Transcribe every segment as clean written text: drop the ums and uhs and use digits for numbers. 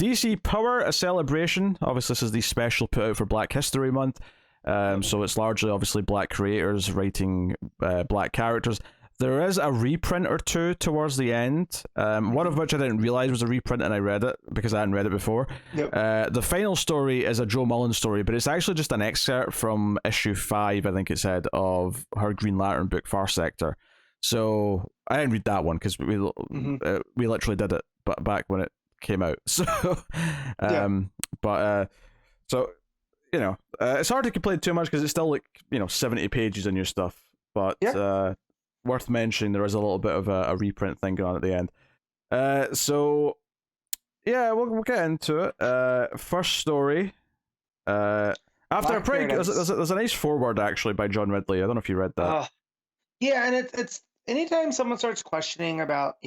DC Power, a celebration. Obviously, this is the special put out for Black History Month. So it's largely, obviously, black creators writing black characters. There is a reprint or two towards the end, one of which I didn't realize was a reprint, and I read it because I hadn't read it before. Yep. The final story is a Joe Mullen story, but it's actually just an excerpt from issue 5, I think it said, of her Green Lantern book, Far Sector. So I didn't read that one because we literally did it back when it came out. So, so you know, it's hard to complain too much because it's still like 70 pages in your stuff, but worth mentioning there is a little bit of a reprint thing going on at the end. So yeah, we'll get into it. First story. After a pretty, there's a nice foreword actually by John Ridley. I don't know if you read that. Yeah, and it's anytime someone starts questioning about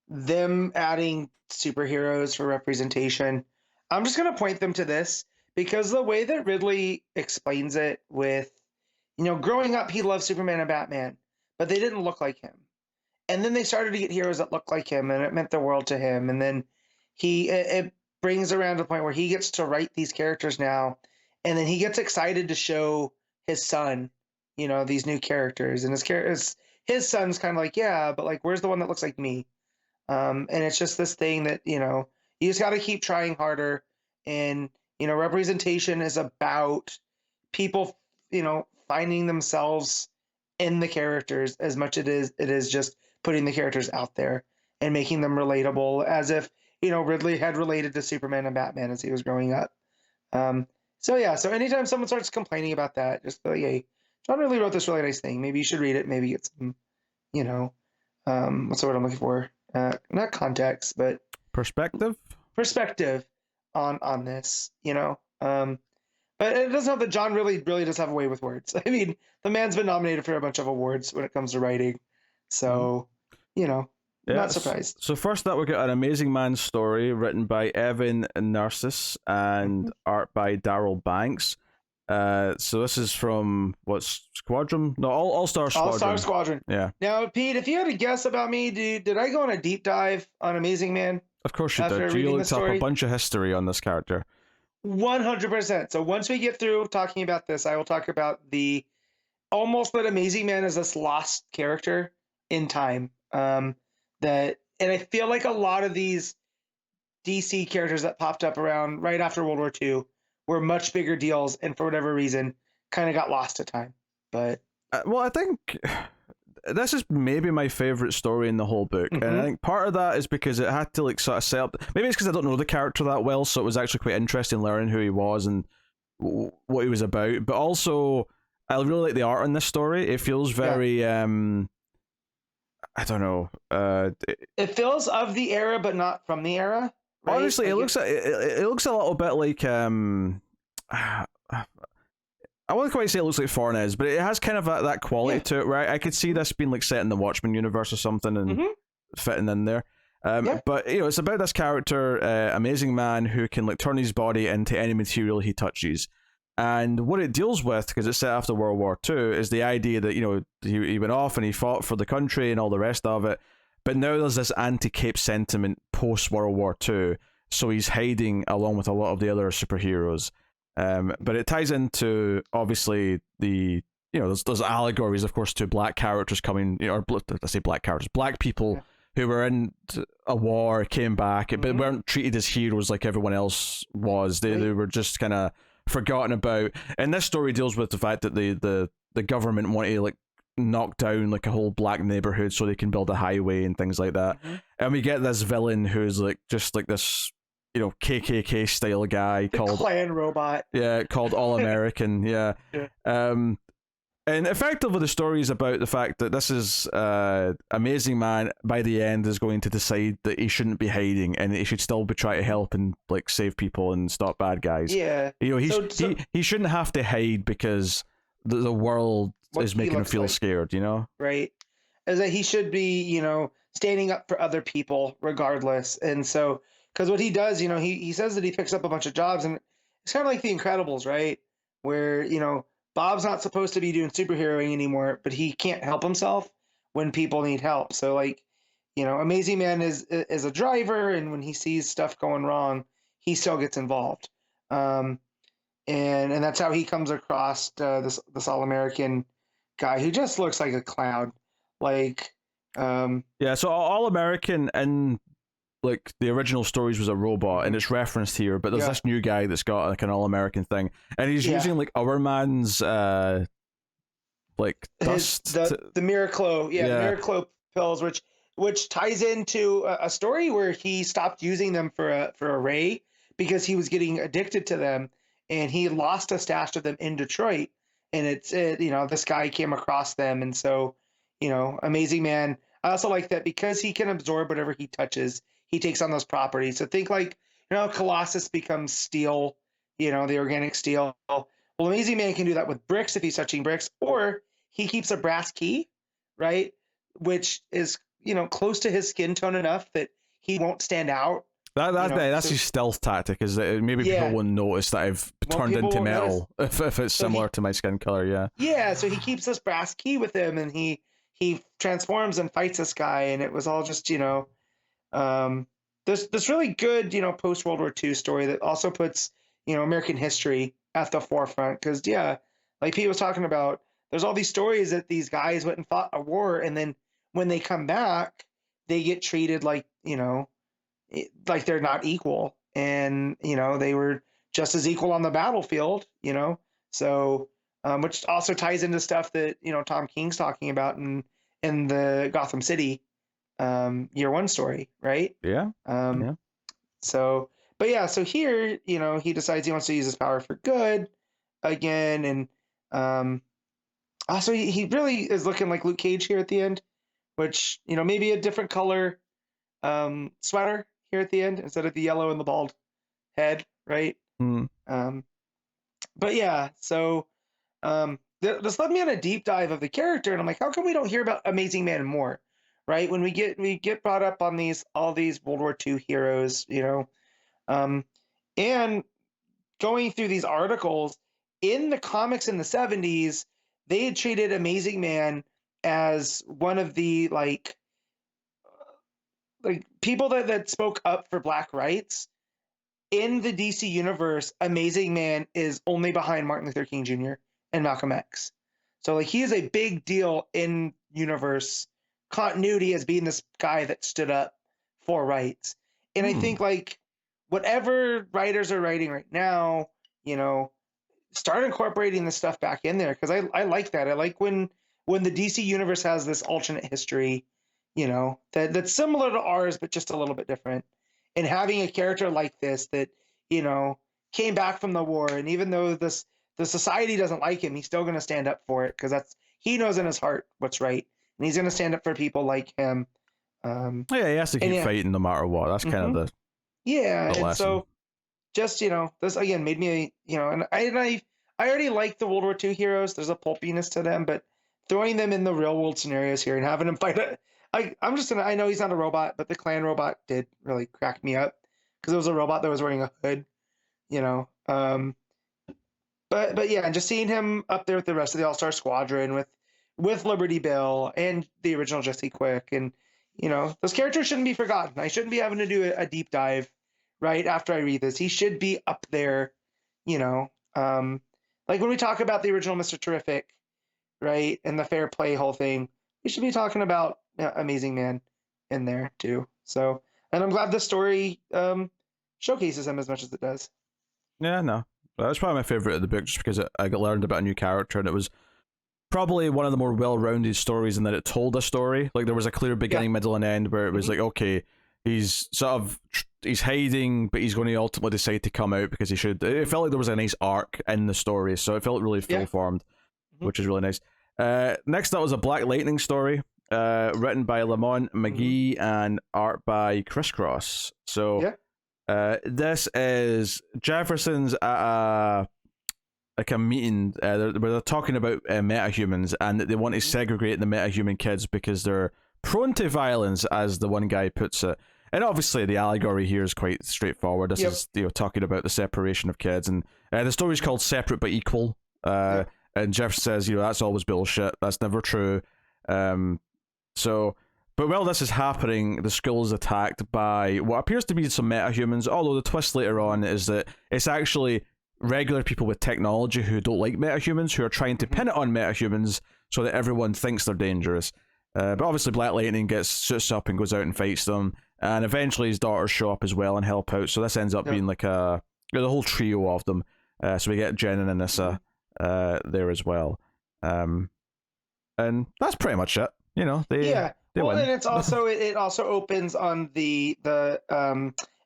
them adding superheroes for representation, I'm just gonna point them to this, because the way that Ridley explains it with, growing up he loved Superman and Batman, but they didn't look like him. And then they started to get heroes that looked like him, and it meant the world to him. And then it brings around to the point where he gets to write these characters now, and then he gets excited to show his son, these new characters. And his son's kind of like, yeah, but like, where's the one that looks like me? And it's just this thing that, you just got to keep trying harder. And, representation is about people, finding themselves in the characters as much it is just putting the characters out there and making them relatable, as if, Ridley had related to Superman and Batman as he was growing up. So anytime someone starts complaining about that, just be like, hey, John Ridley wrote this really nice thing. Maybe you should read it. Maybe get some, what's the word I'm looking for? Not context, but perspective on this, but it doesn't help that John really does have a way with words. I mean, the man's been nominated for a bunch of awards when it comes to writing. So, not surprised. So first up, we got an Amazing Man story written by Evan Narcissus and art by Daryl Banks. So this is from Squadron? No, All-Star Squadron. All-Star Squadron. Yeah. Now, Pete, if you had a guess about me, did I go on a deep dive on Amazing Man? Of course you did. You looked up a bunch of history on this character. 100%. So once we get through talking about this, I will talk about almost that Amazing Man is this lost character in time. And I feel like a lot of these DC characters that popped up around right after World War II were much bigger deals, and for whatever reason, kind of got lost to time. But I think this is maybe my favorite story in the whole book, and I think part of that is because it had to sort of set up. Maybe it's because I don't know the character that well, so it was actually quite interesting learning who he was and what he was about. But also, I really like the art in this story. It feels very I don't know. It feels of the era, but not from the era. Right? Honestly, it looks a little bit like I wouldn't quite say it looks like Fornes, but it has kind of that quality to it, right? I could see this being set in the Watchmen universe or something and fitting in there. But it's about this character, Amazing Man, who can turn his body into any material he touches. And what it deals with, because it's set after World War II, is the idea that he went off and he fought for the country and all the rest of it. But now there's this anti-Cape sentiment post World War II, so he's hiding along with a lot of the other superheroes. But it ties into obviously there's allegories, of course, to black characters coming, I say black characters, black people who were in a war, came back, but weren't treated as heroes like everyone else was. They were just kind of forgotten about. And this story deals with the fact that the government want to knock down a whole black neighborhood so they can build a highway and things like that. And we get this villain who's just this KKK style guy called Klan robot. Yeah, called All American. Yeah. And effectively the story is about the fact that this is Amazing Man by the end is going to decide that he shouldn't be hiding and he should still be trying to help and save people and stop bad guys. Yeah. He shouldn't have to hide because the world is making him feel scared, Right. Is that he should be, standing up for other people regardless. And so, because what he does, he says that he picks up a bunch of jobs, and it's kind of like The Incredibles, right? Where, Bob's not supposed to be doing superheroing anymore, but he can't help himself when people need help. So Amazing Man is a driver, and when he sees stuff going wrong, he still gets involved. And that's how he comes across this All American guy who just looks like a clown. Like, yeah. So All American in like the original stories was a robot, and it's referenced here. But there's this new guy that's got like an All American thing, and he's using like our man's like dust. The Miraclo, the Miraclo pills, which ties into a story where he stopped using them for a Ray because he was getting addicted to them, and he lost a stash of them in Detroit. And this guy came across them, and so Amazing Man. I also like that because he can absorb whatever he touches, he takes on those properties. So think like Colossus becomes steel, the organic steel. Well, Amazing Man can do that with bricks if he's touching bricks, or he keeps a brass key, right, which is close to his skin tone enough that he won't stand out. That's his stealth tactic, is that maybe people won't notice that I've turned into metal if it's similar to my skin color. Yeah, so he keeps this brass key with him, and he transforms and fights this guy, and it was all just this really good post World War II story that also puts American history at the forefront, because like Pete was talking about, there's all these stories that these guys went and fought a war, and then when they come back, they get treated like like they're not equal, and they were just as equal on the battlefield, so which also ties into stuff that Tom King's talking about in the Gotham City Year One story, right? So here he decides he wants to use his power for good again, and also he really is looking like Luke Cage here at the end, which maybe a different color sweater here at the end instead of the yellow and the bald head, right? But so this led me on a deep dive of the character, and I'm like, how come we don't hear about Amazing Man more, right? When we get brought up on all these World War II heroes, and going through these articles in the comics in the 70s, they had treated Amazing Man as one of the like people that spoke up for Black rights. In the DC universe, Amazing Man is only behind Martin Luther King Jr. and Malcolm X. So he is a big deal in universe continuity as being this guy that stood up for rights. And I think whatever writers are writing right now, start incorporating this stuff back in there, because I like that. I like when the DC universe has this alternate history, that's similar to ours but just a little bit different. And having a character like this that, came back from the war, and even though the society doesn't like him, he's still going to stand up for it, because he knows in his heart what's right, and he's going to stand up for people like him. He has to keep fighting no matter what. That's kind of the and lesson. So just this again made me and I already like the World War II heroes. There's a pulpiness to them, but throwing them in the real world scenarios here and having him fight I know he's not a robot, but the Clan robot did really crack me up, because it was a robot that was wearing a hood, but yeah, and just seeing him up there with the rest of the All-Star Squadron with Liberty Bell and the original Jesse Quick, and those characters shouldn't be forgotten. I shouldn't be having to do a deep dive right after I read this. He should be up there, like when we talk about the original Mr. Terrific, right, and the fair play whole thing, we should be talking about Amazing Man in there too. So, and I'm glad this story showcases him as much as it does. Yeah, no, that was probably my favorite of the book, just because I got learned about a new character, and it was probably one of the more well-rounded stories in that it told a story. Like there was a clear beginning, middle, and end, where it was like, okay, he's hiding, but he's going to ultimately decide to come out because he should. It felt like there was a nice arc in the story, so it felt really full-formed, which is really nice. Next up was a Black Lightning story, written by Lamont McGee and art by Crisscross. So this is Jefferson's at a meeting where they're talking about metahumans, and they want to segregate the metahuman kids because they're prone to violence, as the one guy puts it. And obviously the allegory here is quite straightforward. This is talking about the separation of kids, and the story's called Separate but Equal. And Jeff says, that's always bullshit. That's never true. So But while this is happening, the school is attacked by what appears to be some metahumans, although the twist later on is that it's actually regular people with technology who don't like metahumans, who are trying to pin it on metahumans so that everyone thinks they're dangerous. But obviously Black Lightning suits up and goes out and fights them, and eventually his daughters show up as well and help out, so this ends up being like the whole trio of them. So we get Jen and Anissa there as well. And that's pretty much it. You know, they win. And it's also it also opens on the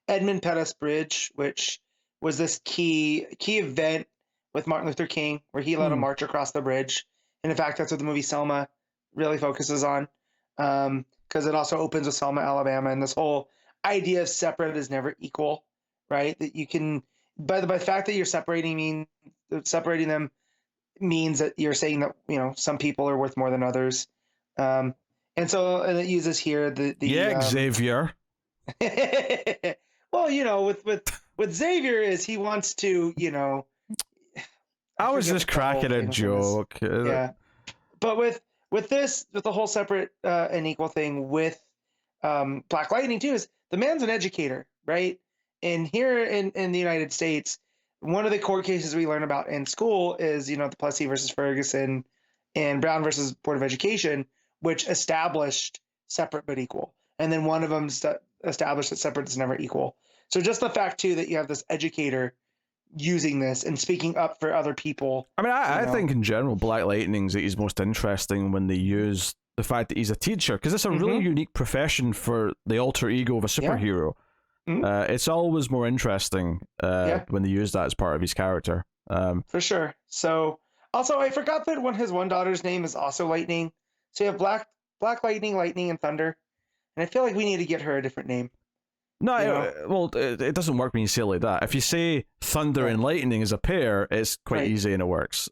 Edmund Pettus Bridge, which was this key event with Martin Luther King, where he led a march across the bridge. And in fact, that's what the movie Selma really focuses on, because it also opens with Selma, Alabama, and this whole idea of separate is never equal, right? That you can, by the fact that you're separating them means that you're saying that, you know, some people are worth more than others. And it uses here the Xavier. Well, you know, with Xavier is he wants to, you know. I was just cracking a joke. Yeah, but with the whole separate and equal thing with Black Lightning too, is the man's an educator, right? And here in the United States, one of the court cases we learn about in school is, you know, the Plessy versus Ferguson and Brown versus Board of Education, which established separate but equal. And then one of them established that separate is never equal. So just the fact, too, that you have this educator using this and speaking up for other people. I mean, I think in general, Black Lightning's is most interesting when they use the fact that he's a teacher, because it's a really unique profession for the alter ego of a superhero. Yeah. It's always more interesting when they use that as part of his character. For sure. So, also, I forgot that his one daughter's name is also Lightning. So you have Black Lightning, Lightning, and Thunder. And I feel like we need to get her a different name. No, it doesn't work when you say it like that. If you say Thunder and Lightning as a pair, it's quite easy and it works.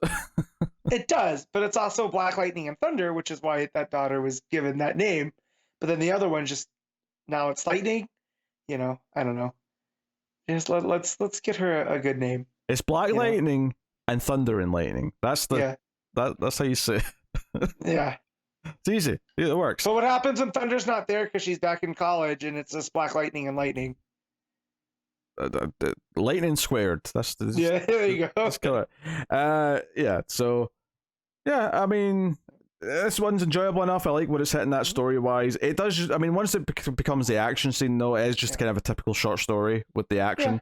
It does, but it's also Black Lightning and Thunder, which is why that daughter was given that name. But then the other one now it's Lightning. You know, I don't know. Just let's get her a good name. It's Black Lightning and Thunder and Lightning. That's that's how you say it. Yeah. It's easy. It works. But what happens when Thunder's not there because she's back in college and it's just Black Lightning and Lightning? Lightning squared. There you go. Let's kill it. Yeah. So, yeah. I mean, this one's enjoyable enough. I like what it's hitting that story wise. It does. I mean, once it becomes the action scene, though, it is just kind of a typical short story with the action. Yeah.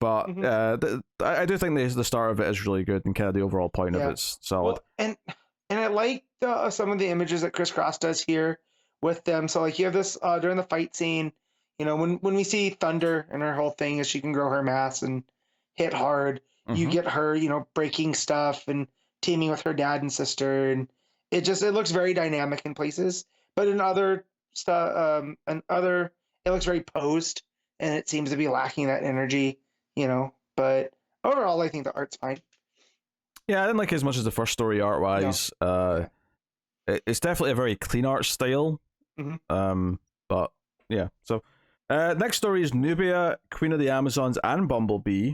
But I do think the start of it is really good, and kind of the overall point of it's solid. Well, and I like some of the images that Chris Cross does here with them. So like you have this during the fight scene, you know, when we see Thunder and her whole thing is she can grow her mass and hit hard. You get her, you know, breaking stuff and teaming with her dad and sister, and it looks very dynamic in places. But in other stuff, it looks very posed, and it seems to be lacking that energy, you know. But overall, I think the art's fine. Yeah, I didn't like it as much as the first story art-wise. No. It's definitely a very clean art style. But, yeah. So, next story is Nubia, Queen of the Amazons and Bumblebee,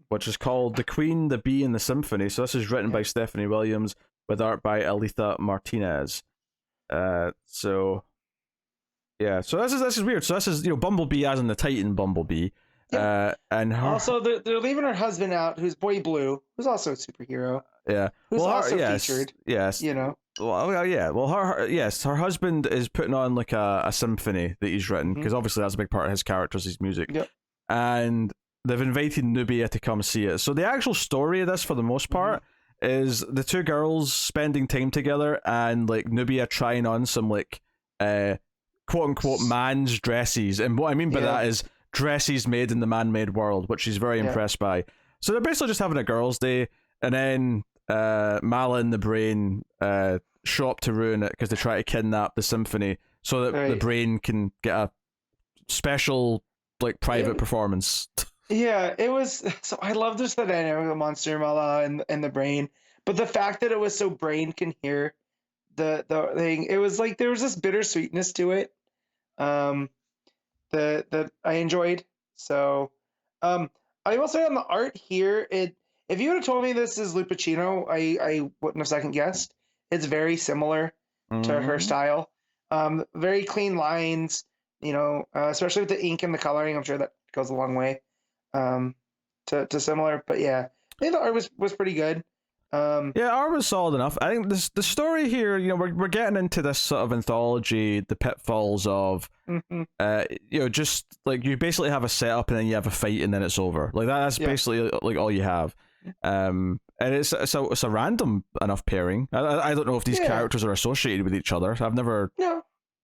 which is called The Queen, the Bee, and the Symphony. So this is written by Stephanie Williams with art by Aletha Martinez. So this is weird. So this is, you know, Bumblebee as in the Titan Bumblebee. Yeah. And her... Also, they're leaving her husband out, who's Boy Blue, who's also a superhero. Yeah, who's also featured. Yes, you know. Well, yeah. Well, her husband is putting on like a symphony that he's written, because obviously that's a big part of his characters, his music. Yep. And they've invited Nubia to come see it. So the actual story of this, for the most part, is the two girls spending time together, and like Nubia trying on some like quote unquote man's dresses, and what I mean by that is dresses made in the man-made world, which she's very impressed by. So they're basically just having a girls' day, and then Mala and the Brain show up to ruin it because they try to kidnap the symphony so that the Brain can get a special like private performance. Yeah, it was. So I love this dynamic of the monster, Mala and the Brain, but the fact that it was so Brain can hear the thing, it was like there was this bittersweetness to it. That I enjoyed. So, I will say on the art here, if you would have told me this is Lupacino, I wouldn't have second guessed. It's very similar to her style. Very clean lines, especially with the ink and the coloring. I'm sure that goes a long way to similar. But yeah, I think the art was pretty good. Yeah, art was solid enough. I think the story here, we're getting into this sort of anthology, the pitfalls of, just like you basically have a setup and then you have a fight and then it's over. Like that's basically like all you have. And it's a random enough pairing. I don't know if these characters are associated with each other. I've never. No.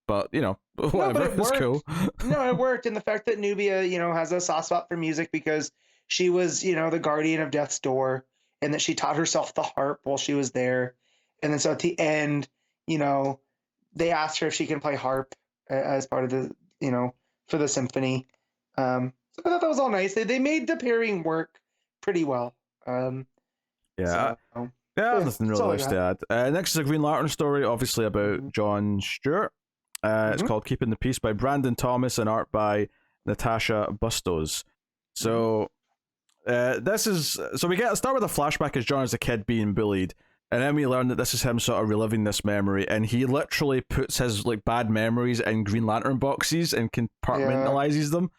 But whatever. It's cool. No, it worked, and the fact that Nubia, has a soft spot for music because she was, the guardian of Death's Door, and that she taught herself the harp while she was there, and then so at the end, they asked her if she can play harp as part of the, for the symphony. So I thought that was all nice. They made the pairing work pretty well. Yeah, nothing really else to add. Next is a Green Lantern story, obviously about John Stewart. It's called Keeping the Peace by Brandon Thomas and art by Natasha Bustos. So we start with a flashback as John as a kid being bullied, and then we learn that this is him sort of reliving this memory, and he literally puts his like bad memories in Green Lantern boxes and compartmentalizes them,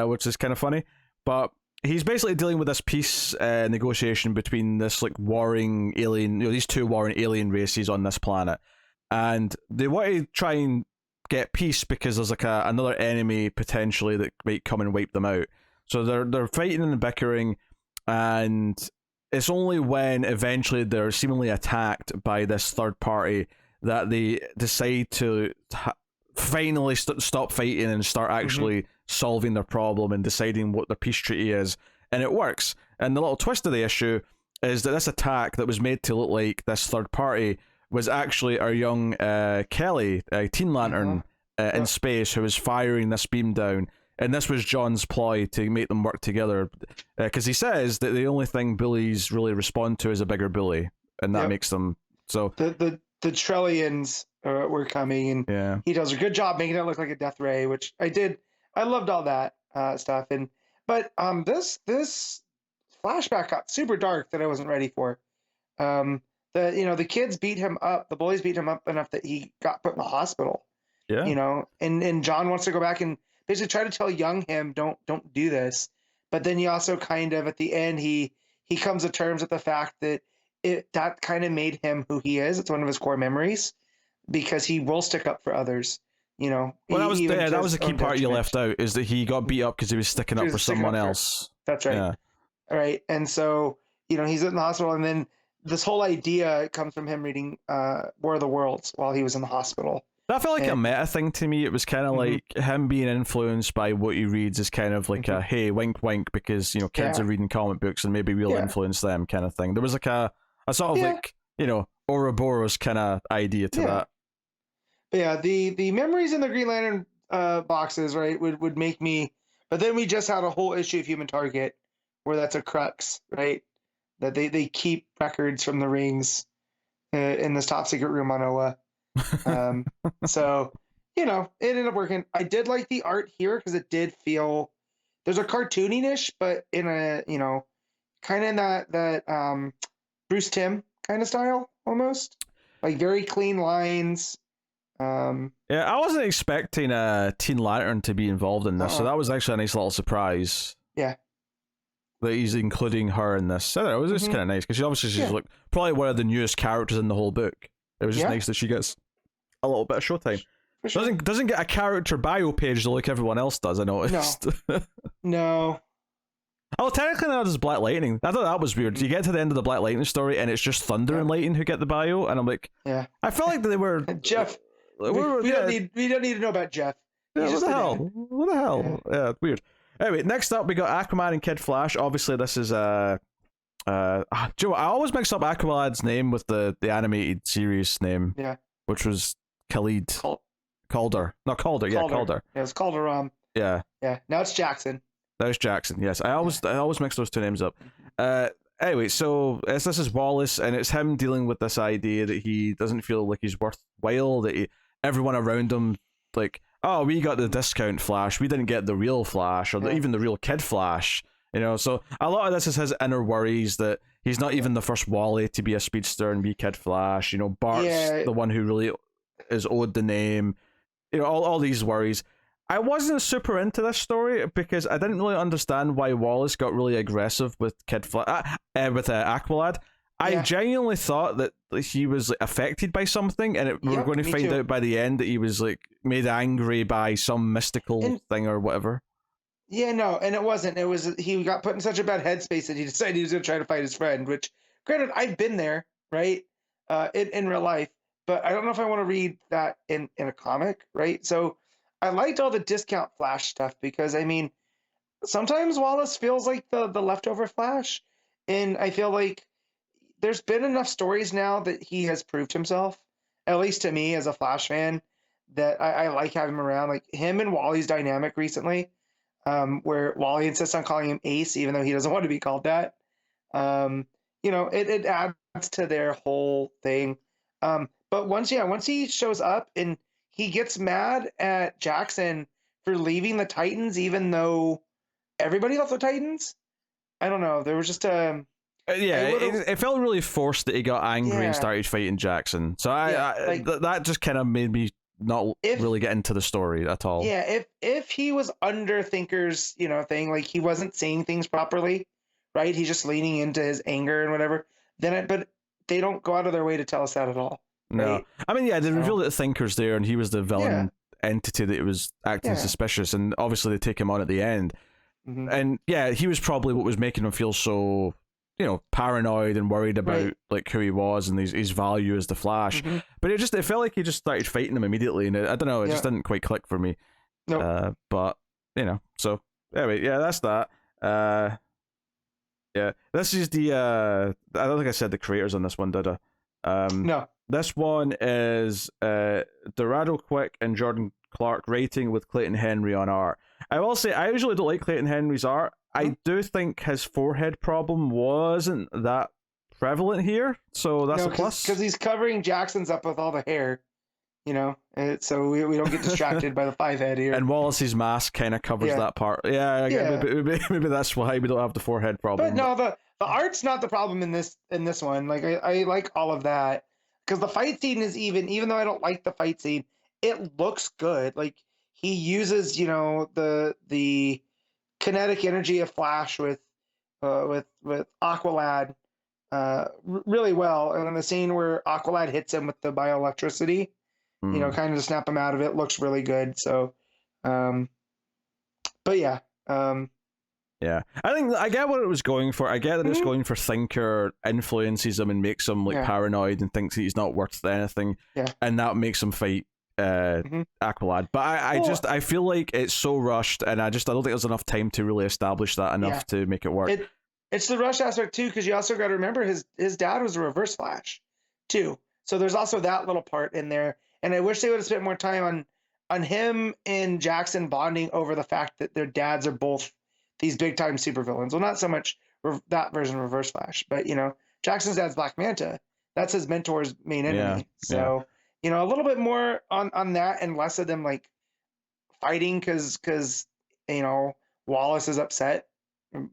which is kind of funny. But he's basically dealing with this peace negotiation between this like warring alien, these two warring alien races on this planet, and they want to try and get peace because there's like another enemy potentially that might come and wipe them out. So they're fighting and bickering, and it's only when eventually they're seemingly attacked by this third party that they decide to finally stop fighting and start actually solving their problem and deciding what their peace treaty is, and it works. And the little twist of the issue is that this attack that was made to look like this third party was actually our young Kelly, a Teen Lantern in space, who was firing this beam down. And this was John's ploy to make them work together, because he says that the only thing bullies really respond to is a bigger bully, and that makes them so. The Trillions were coming, and he does a good job making it look like a death ray, which I did. I loved all that stuff, but this flashback got super dark that I wasn't ready for. The kids beat him up, the bullies beat him up enough that he got put in the hospital. Yeah. And John wants to go back and basically try to tell young him, don't do this. But then he also kind of at the end he comes to terms with the fact that that kind of made him who he is. It's one of his core memories, because he will stick up for others. Well, that was the key part you left out, is that he got beat up because he was sticking up for someone else. That's right. Yeah. All right. And so, he's in the hospital, and then this whole idea comes from him reading War of the Worlds while he was in the hospital. That felt like a meta thing to me. It was kind of like him being influenced by what he reads is kind of like a, hey, wink, wink, because, kids are reading comic books and maybe we'll influence them kind of thing. There was like a sort of like, Ouroboros kind of idea to that. But yeah, the memories in the Green Lantern boxes, right, would make me... But then we just had a whole issue of Human Target where that's a crux, right? That they keep records from the rings in this top secret room on Oa. So, it ended up working. I did like the art here because it did feel... There's a cartooniness, but in a, kind of in that Bruce Timm kind of style, almost. Like very clean lines. Yeah, I wasn't expecting Teen Lantern to be involved in this, so that was actually a nice little surprise. Yeah, that he's including her in this. I don't know, it was just kind of nice, because she's like probably one of the newest characters in the whole book. It was just nice that she gets a little bit of showtime. Sure. Doesn't get a character bio page like everyone else does, I noticed. No. Oh, technically that is Black Lightning. I thought that was weird. You get to the end of the Black Lightning story and it's just Thunder and Lightning who get the bio, and I'm like, I feel like they were Jeff. We don't need to know about Jeff. Yeah, what the hell? Yeah, weird. Anyway, next up we got Aquaman and Kid Flash. Obviously, this is Joe, I always mix up Aquaman's name with the animated series name. Yeah. Which was Khalid. Calder. No, Calder. Yeah, Calder. Yeah, it's Calder. Yeah. Yeah. Now it's Jackson. That was Jackson. Yes, I always mix those two names up. Anyway, so this is Wallace, and it's him dealing with this idea that he doesn't feel like he's worthwhile, that everyone around him, like, oh, we got the discount Flash, we didn't get the real Flash, or even the real Kid Flash, so a lot of this is his inner worries that he's not even the first Wally to be a speedster and be Kid Flash, Bart's the one who really is owed the name. You know, all these worries. I wasn't super into this story because I didn't really understand why Wallace got really aggressive with with Aqualad. I genuinely thought that he was affected by something, and we were going to find out by the end that he was like made angry by some mystical thing or whatever. Yeah, no, and it wasn't. It was he got put in such a bad headspace that he decided he was going to try to fight his friend. Which, granted, I've been there, right, in real life, but I don't know if I want to read that in a comic, right? So I liked all the discount Flash stuff because I mean, sometimes Wallace feels like the leftover Flash, and I feel like there's been enough stories now that he has proved himself, at least to me as a Flash fan, that I like having him around. Like him and Wally's dynamic recently, where Wally insists on calling him Ace, even though he doesn't want to be called that. You know, it adds to their whole thing. But once he shows up and he gets mad at Jackson for leaving the Titans, even though everybody left the Titans. I don't know. There was just it felt really forced that he got angry and started fighting Jackson. So that just kind of made me not really get into the story at all. Yeah, if he was under Thinker's, thing, like he wasn't seeing things properly, right? He's just leaning into his anger and whatever. But they don't go out of their way to tell us that at all. Right? No, I mean, they revealed that Thinker's there and he was the villain entity that was acting suspicious, and obviously they take him on at the end. Mm-hmm. And he was probably what was making him feel so, paranoid and worried about like who he was and his value as the Flash. Mm-hmm. But it felt like he just started fighting him immediately, and I don't know, it just didn't quite click for me. No. But so anyway, that's that. This is the I don't think I said the creators on this one, did I? No. This one is Dorado Quick and Jordan Clark writing with Clayton Henry on art. I will say I usually don't like Clayton Henry's art. I do think his forehead problem wasn't that prevalent here, so that's a plus. Because he's covering Jackson's up with all the hair, so we don't get distracted by the 5-head here. And Wallace's mask kind of covers that part. Maybe that's why we don't have the forehead problem. But no, the art's not the problem in this one. Like I like all of that because the fight scene is even though I don't like the fight scene, it looks good. Like he uses the kinetic energy of Flash with Aqualad really well, and in the scene where Aqualad hits him with the bioelectricity, kind of to snap him out of it, looks really good. So, but yeah. I think I get what it was going for. I get that it's going for Thinker influences him and makes him paranoid and thinks that he's not worth anything, and that makes him fight Aqualad. But I feel like it's so rushed, and I don't think there's enough time to really establish that enough to make it work. It's the rush aspect too, because you also got to remember his dad was a Reverse Flash too, so there's also that little part in there. And I wish they would have spent more time on him and Jackson bonding over the fact that their dads are both these big time supervillains. Well, not so much that version of Reverse Flash, but Jackson's dad's Black Manta. That's his mentor's main enemy. So a little bit more on that and less of them like fighting because Wallace is upset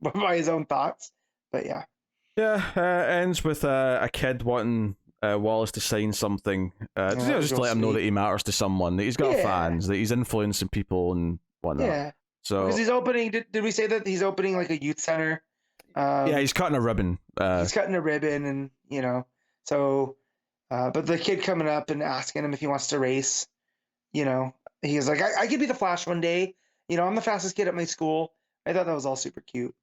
by his own thoughts. But ends with a kid wanting Wallace to sign something, just to let him know that he matters to someone, that he's got fans, that he's influencing people and whatnot. Yeah. So because he's opening, did we say that he's opening like a youth center? He's cutting a ribbon. He's cutting a ribbon, and so. But the kid coming up and asking him if he wants to race, he's like, I could be the Flash one day. I'm the fastest kid at my school. I thought that was all super cute.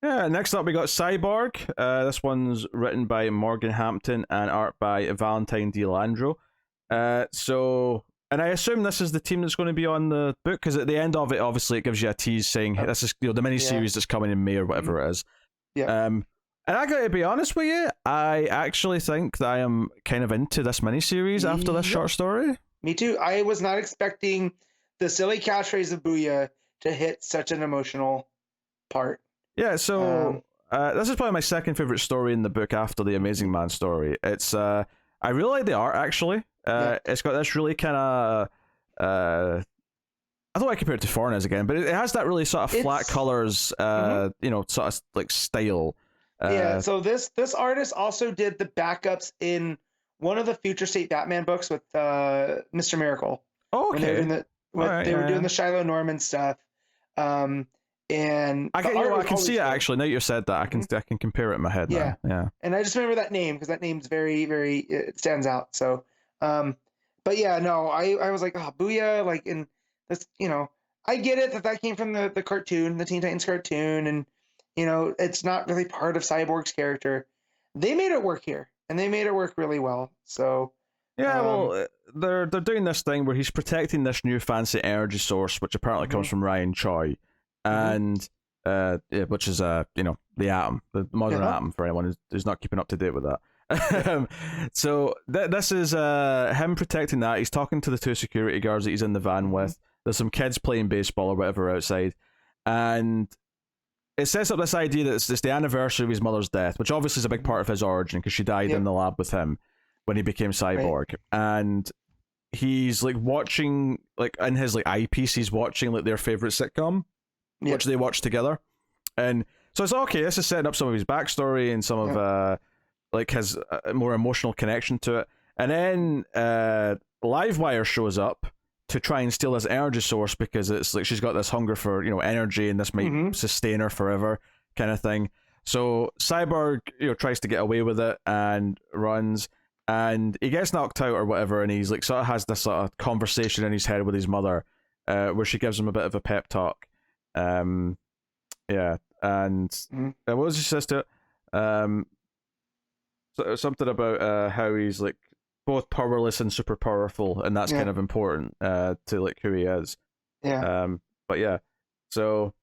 Yeah, next up we got Cyborg. This one's written by Morgan Hampton and art by Valentine DeLandro. And I assume this is the team that's going to be on the book, because at the end of it, obviously, it gives you a tease saying this is the miniseries that's coming in May or whatever it is. Yeah. And I gotta be honest with you, I actually think that I am kind of into this miniseries after this short story. Me too. I was not expecting the silly catchphrase of Booyah to hit such an emotional part. Yeah, so this is probably my second favorite story in the book after the Amazing Man story. It's I really like the art, actually. It's got this really kind of I don't want to compare it to Foreigners again, but it has that really sort of flat colors, sort of like style. So this artist also did the backups in one of the Future State Batman books with Mr. Miracle. Oh, When they were okay. doing they were doing the Shiloh Norman stuff. And I can see it actually. Now you said that, I can compare it in my head now. Yeah. And I just remember that name because that name's very, very, it stands out. So, but yeah, no, I was like, oh, Booyah, like, and this, I get it that came from the cartoon, the Teen Titans cartoon, and it's not really part of Cyborg's character. They made it work here, and they made it work really well. So. Yeah, well, they're doing this thing where he's protecting this new fancy energy source, which apparently comes from Ryan Choi, and which is the atom, the modern atom, for anyone who's not keeping up to date with that. So this is him protecting that. He's talking to the two security guards that he's in the van with. There's some kids playing baseball or whatever outside, and it sets up this idea that it's the anniversary of his mother's death, which obviously is a big part of his origin because she died in the lab with him when he became Cyborg. Right. And he's like watching, like in his like eyepiece, he's watching like their favorite sitcom, which they watch together. And so it's okay, this is setting up some of his backstory and some of like his more emotional connection to it. And then Livewire shows up to try and steal this energy source because it's like she's got this hunger for energy and this might sustain her forever kind of thing. So Cyborg tries to get away with it and runs. And he gets knocked out or whatever, and he's like sort of has this sort of conversation in his head with his mother, where she gives him a bit of a pep talk. And what was she says to it? Something about how he's like both powerless and super powerful, and that's kind of important to like who he is. But yeah, so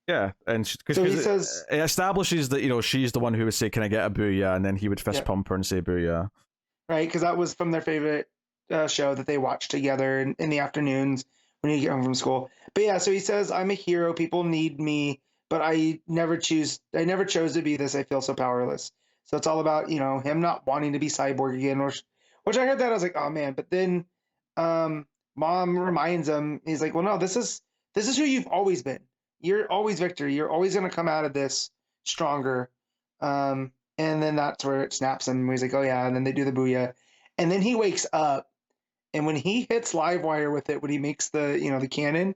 yeah, and because he says it establishes that she's the one who would say, "Can I get a booyah?" and then he would fist pump her and say booyah. Right, because that was from their favorite show that they watched together in the afternoons when you get home from school. But yeah, so he says, "I'm a hero. People need me, but I never chose to be this. I feel so powerless." So it's all about him not wanting to be Cyborg again, which I heard that I was like, oh man. But then, Mom reminds him, he's like, "Well, no, this is who you've always been. You're always Victor. You're always gonna come out of this stronger." And then that's where it snaps him. He's like, "Oh yeah," and then they do the booyah, and then he wakes up, and when he hits Livewire with it, when he makes the the cannon,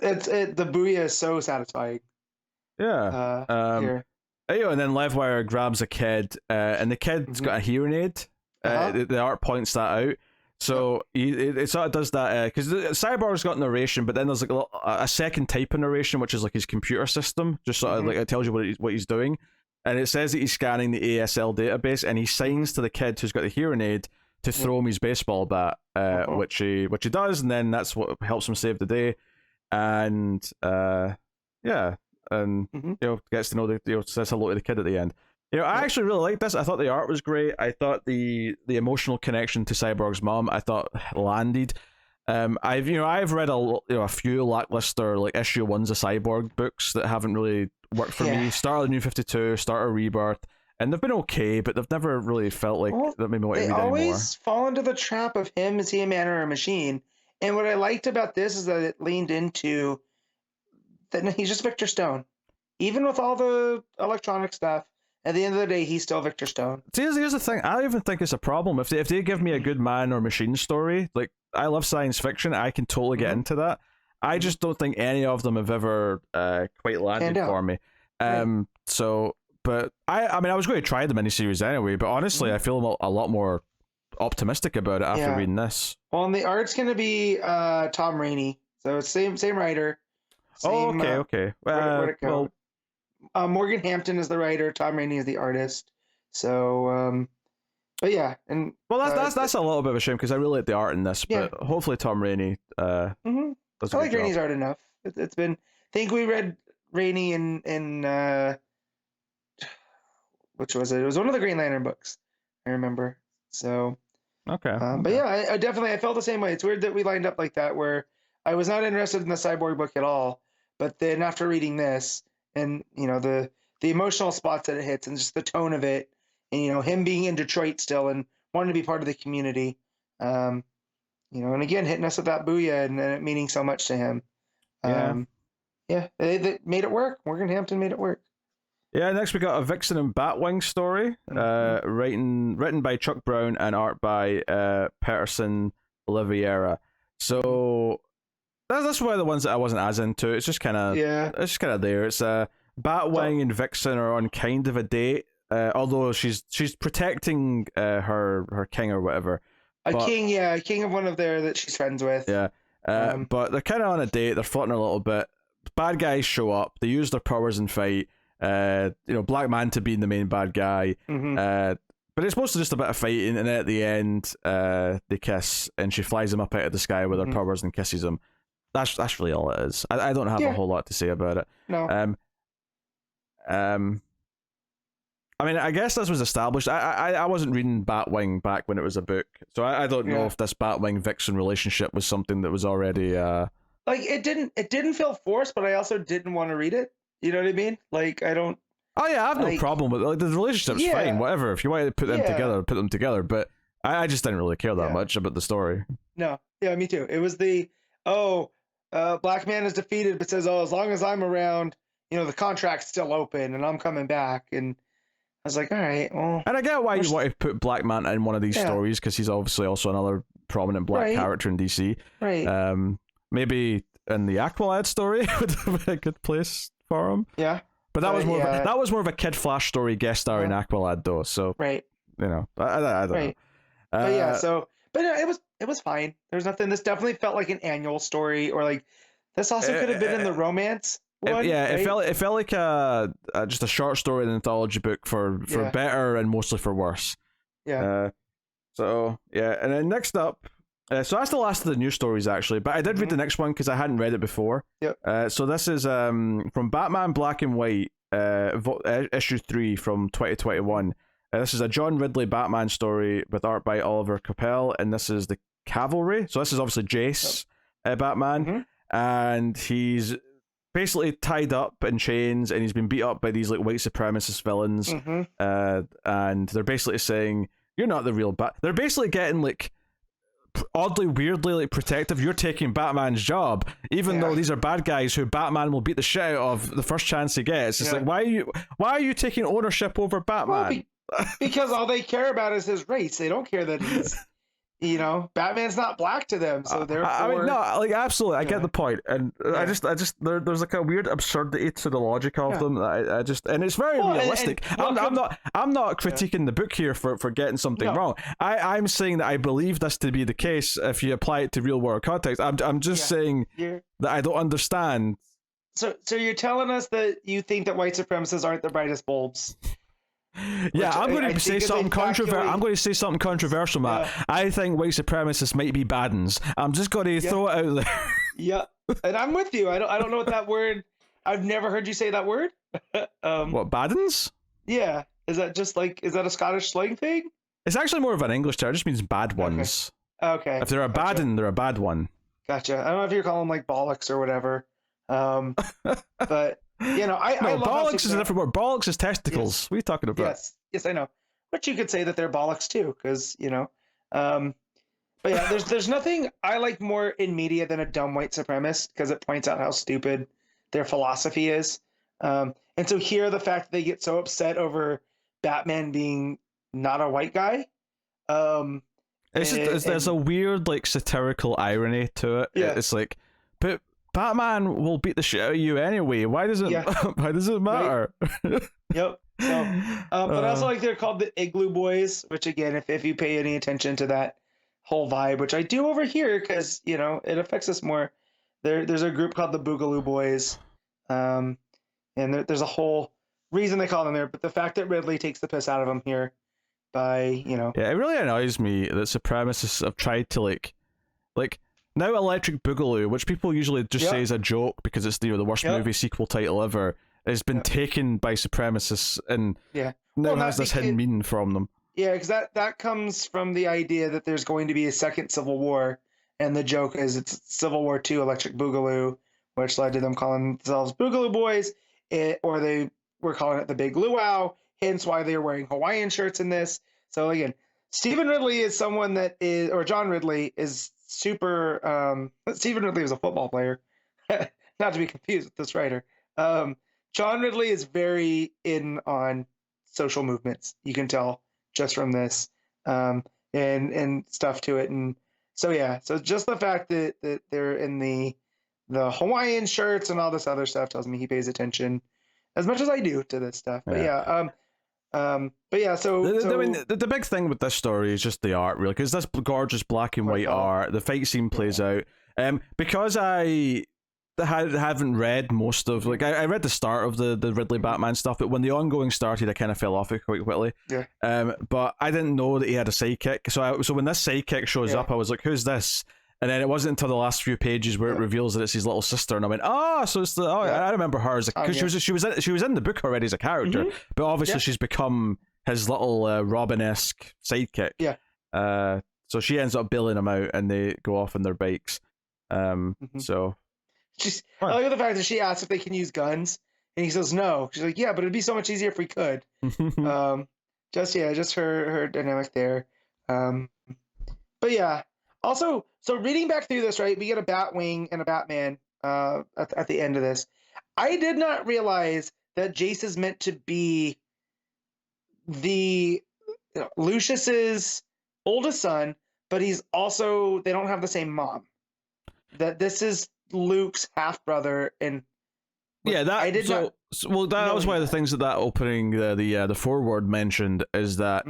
the booyah is so satisfying. Yeah. And then Livewire grabs a kid, and the kid's got a hearing aid. The art points that out. So it sort of does that because Cyborg's got narration, but then there's like a second type of narration, which is like his computer system, just sort of like it tells you what he's doing. And it says that he's scanning the ASL database, and he signs to the kid who's got the hearing aid to throw him his baseball bat, which he does, and then that's what helps him save the day. And gets to know says hello to the kid at the end. I actually really liked this. I thought the art was great. I thought the emotional connection to Cyborg's mom I thought landed. I've read a few lackluster like issue ones of Cyborg books that haven't really worked for me. Start of the New 52, Start of Rebirth, and they've been okay, but they've never really felt like that made me want to read anymore. They always fall into the trap of him, is he a man or a machine? And what I liked about this is that it leaned into that he's just Victor Stone. Even with all the electronic stuff, at the end of the day, he's still Victor Stone. See, here's the thing. I don't even think it's a problem. If they give me a good man or machine story, like I love science fiction, I can totally get into that. I just don't think any of them have ever quite landed for me. So, but I was going to try the miniseries anyway, but honestly, I feel a lot more optimistic about it after reading this. Well, and the art's going to be Tom Rainey, so it's same writer. Okay. Morgan Hampton is the writer. Tom Rainey is the artist. So, but yeah, and that's a little bit of a shame because I really like the art in this. But hopefully, Tom Rainey. I like Rainey's art enough. It's been. I think we read Rainey in which was it? It was one of the Green Lantern books. I remember. So. Okay. But yeah, I definitely felt the same way. It's weird that we lined up like that, where I was not interested in the Cyborg book at all, but then after reading this. And the emotional spots that it hits and just the tone of it, and him being in Detroit still and wanting to be part of the community, and again hitting us with that booyah and it meaning so much to him. They made it work. Morgan Hampton made it work. Yeah, next we got a Vixen and Batwing story, written by Chuck Brown and art by Peterson Oliveira. So that's one of the ones that I wasn't as into. It's just kind of there. It's Batwing and Vixen are on kind of a date, although she's protecting her king or whatever. A king of one of their that she's friends with. Yeah, but they're kind of on a date. They're flirting a little bit. Bad guys show up. They use their powers and fight. Black Manta being the main bad guy. But it's mostly just a bit of fighting, and then at the end, they kiss, and she flies him up out of the sky with her powers and kisses him. That's really all it is. I don't have a whole lot to say about it. No. I mean, I guess this was established. I wasn't reading Batwing back when it was a book, so I don't know if this Batwing Vixen relationship was something that was already like it didn't feel forced, but I also didn't want to read it. You know what I mean? Like I don't. Oh yeah, I have no problem with it. Like the relationship's fine, whatever. If you want to put them together, put them together. But I just didn't really care that much about the story. No, yeah, me too. It was Black Man is defeated, but says, as long as I'm around, the contract's still open, and I'm coming back. And I was like, all right, well. And I get why you want to put Black Manta in one of these stories, because he's obviously also another prominent black character in DC. Right. Maybe in the Aqualad story would be a good place for him. Yeah. But that was more of a Kid Flash story guest star in Aqualad though. So I don't know. But it was fine. There's nothing. This definitely felt like an annual story, or like this also could have been in the romance one. It felt like just a short story, an anthology book for better and mostly for worse. Yeah. And then next up. So that's the last of the news stories, actually. But I did read the next one because I hadn't read it before. Yep. So this is from Batman Black and White, issue 3 from 2021. This is a John Ridley Batman story with art by Oliver Coipel, and this is the Cavalry. So this is obviously Jace, Batman, and he's basically tied up in chains, and he's been beat up by these like white supremacist villains, and they're basically saying, "You're not the real Bat." They're basically getting like oddly, weirdly, like protective. You're taking Batman's job, even though these are bad guys who Batman will beat the shit out of the first chance he gets. It's like, why are you taking ownership over Batman? Well, because all they care about is his race. They don't care that he's, Batman's not black to them. So therefore, I mean, no, like absolutely, I get the point, and I just there's like a weird absurdity to the logic of them. I just, and it's very realistic. I'm not critiquing the book here for getting something wrong. I'm saying that I believe this to be the case if you apply it to real world context. I'm just saying that I don't understand. So you're telling us that you think that white supremacists aren't the brightest bulbs? Yeah, I'm going to say something controversial. I'm going to say something controversial, Matt. I think white supremacists might be bad uns. I'm just going to throw it out there. Yeah, and I'm with you. I don't know what that word. I've never heard you say that word. What, bad uns? Yeah, is that a Scottish slang thing? It's actually more of an English term. It just means bad ones. Okay. If they're a bad un, they're a bad one. Gotcha. I don't know if you call them like bollocks or whatever. But. Bollocks is a different word. Bollocks is testicles. Yes. What are you talking about? Yes, I know. But you could say that they're bollocks too, because But yeah, there's nothing I like more in media than a dumb white supremacist, because it points out how stupid their philosophy is. And so here, the fact that they get so upset over Batman being not a white guy. There's a weird like satirical irony to it. Yeah. It's like, but Batman will beat the shit out of you anyway. Why does it? Why does it matter? Right. Yep. So, but also like they're called the Igloo Boys, which again, if you pay any attention to that whole vibe, which I do over here, because it affects us more. There's a group called the Boogaloo Boys, and there's a whole reason they call them there. But the fact that Ridley takes the piss out of them here, by yeah, it really annoys me that supremacists have tried to like. Now Electric Boogaloo, which people usually just say is a joke because it's the worst movie sequel title ever, has been taken by supremacists and now has this hidden meaning from them. Yeah, because that comes from the idea that there's going to be a second Civil War, and the joke is it's Civil War II Electric Boogaloo, which led to them calling themselves Boogaloo Boys, or they were calling it the Big Luau, hence why they were wearing Hawaiian shirts in this. So again, Stephen Ridley is someone that is, or John Ridley is super. Stephen Ridley was a football player, not to be confused with this writer. John Ridley is very in on social movements. You can tell just from this, and stuff to it. And so yeah, so just the fact that they're in the Hawaiian shirts and all this other stuff tells me he pays attention as much as I do to this stuff. But so I mean, the big thing with this story is just the art, really, because this gorgeous black and white art, the fight scene plays out. Because I haven't read most of, like, I read the start of the Ridley Batman stuff, but when the ongoing started, I kind of fell off it quite quickly. Yeah. But I didn't know that he had a sidekick, so when this sidekick shows up, I was like, who's this? And then it wasn't until the last few pages where it reveals that it's his little sister, and I went, so it's I remember her as because she was in the book already as a character, but obviously she's become his little Robin-esque sidekick. Yeah. So she ends up bailing him out, and they go off on their bikes. So I like the fact that she asks if they can use guns, and he says no. She's like, yeah, but it'd be so much easier if we could. Just her dynamic there. But yeah. Also, so reading back through this, right, we get a Batwing and a Batman at the end of this. I did not realize that Jace is meant to be Lucius's oldest son, but he's also, they don't have the same mom. That this is Luke's half brother, and that was one of the things that opening the foreword mentioned, is that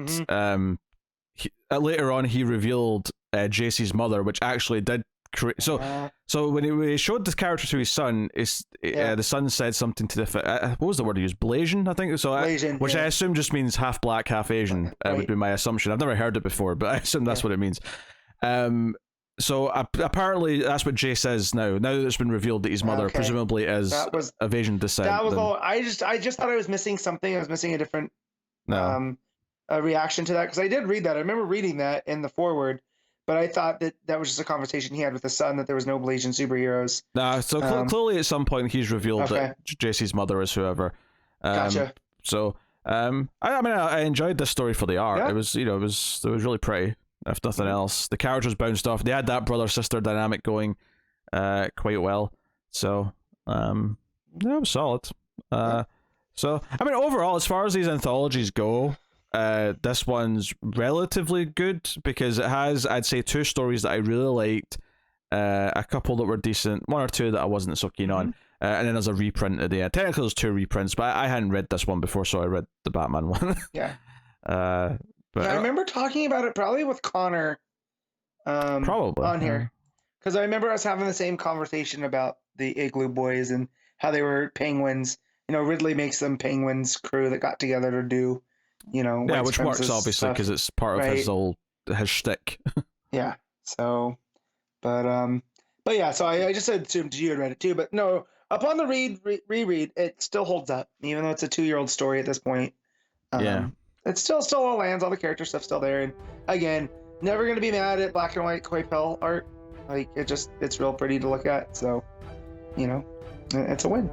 later on he revealed JC's mother, which actually did create. So when he showed the character to his son, the son said something to the what was the word he used? Blasian, I think. So Blasian, which I assume just means half black, half Asian. Would be my assumption. I've never heard it before, but I assume that's what it means. So apparently that's what Jay says now. Now that it's been revealed that his mother presumably is of Asian descent. That was all. I just thought I was missing something. I was missing a different a reaction to that, because I did read that. I remember reading that in the foreword, but I thought that was just a conversation he had with his son, that there was no Blasian superheroes. So clearly at some point he's revealed that JC's mother is whoever. Gotcha. So I enjoyed this story for the art. It was it was really pretty. If nothing else, the characters bounced off. They had that brother-sister dynamic going quite well. So it was solid. So I mean, overall, as far as these anthologies go, this one's relatively good, because it has, I'd say, 2 stories that I really liked, a couple that were decent, 1 or 2 that I wasn't so keen on, and then there's a reprint at the end. Technically there's 2 reprints, but I hadn't read this one before, so I read the Batman one. But I remember talking about it probably with Connor probably on here, because I remember us having the same conversation about the Igloo Boys and how they were penguins. Ridley makes them penguins crew that got together to do, which works obviously because it's part of his shtick. Yeah. So, but yeah. So I just assumed you had read it too, but no. Upon the reread, it still holds up, even though it's a 2-year-old story at this point. It's still all lands, all the character stuff's still there, and again, never gonna be mad at black and white Coipel art. Like, it's real pretty to look at. So, it's a win.